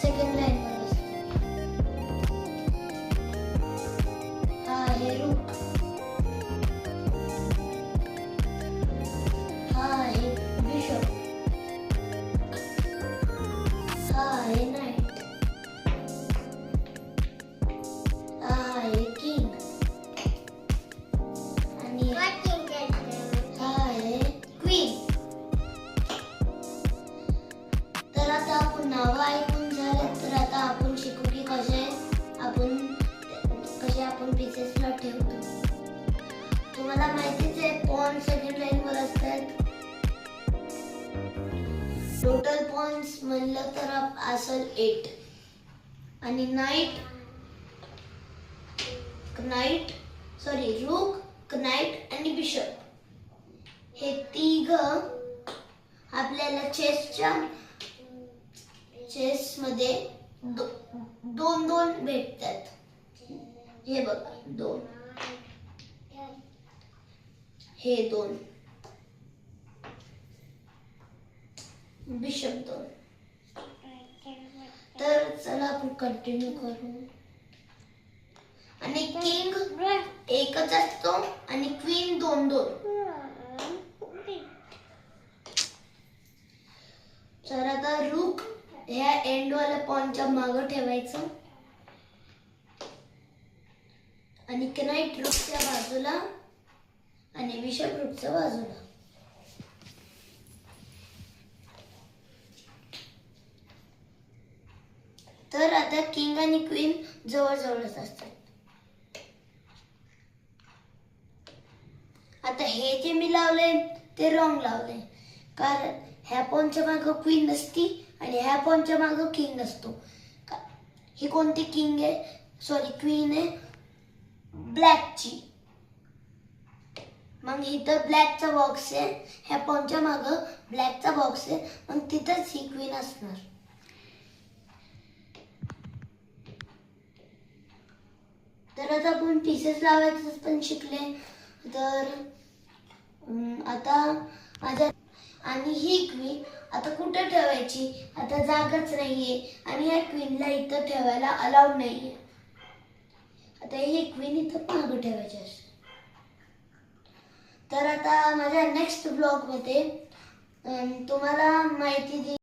Second line वर असते. हा आहे रूक. हा आहे बिशप. हा आहे नाईट. हा आहे किंग. आणि हा आहे क्वीन. तर आता आपण नाव ऐकून झाले, तर आता आपण शिकू की कसे आपण पीसेसला ठेवतो. तुम्हाला माहितीच आहे पॉन सेकंड लाईन वर असतात. टोटल पॉन्स म्हणलं तर असेल 8. आणि रूक, नाईट आणि बिशप हे तिघ आपल्याला चेस मध्ये दोन भेटतात. हे बघा 2, हे 2, बिशप 2. तर चला आपण कंटिन्यू करू. आणि किंग एकच असतो आणि क्वीन 2. तर आता रूक ह्या एंड वाला पॉनच्या मागे ठेवायचं आणि नाईट रूकच्या बाजूला आणि बिशप रूकच्या बाजूला. तर आता किंग आणि क्वीन जवळच असतात. आता हे जे मी लावले ते रॉंग लावले, कारण ह्या पॉनच्या मागे क्वीन नसती आणि ह्या पॉनच्या मागे किंग नसतो. ही कोणती किंग आहे, क्वीन आहे ब्लॅकची. मग इथं ब्लॅकचा बॉक्स आहे, ह्या पॉनच्या मागे ब्लॅकचा बॉक्स आहे, मग तिथंच ही क्वीन असणार. तर आता आपण पीसेस लावायचं पण शिकले. तर आता आणि ही क्वीन आता कुठे ठेवायची, आता जागाच नाहीये आणि या क्वीनला इथं ठेवायला अलाउड नाहीये. आता ही क्वीन इथं मागे ठेवायची असते. तर आता माझ्या नेक्स्ट ब्लॉग मध्ये तुम्हाला माहिती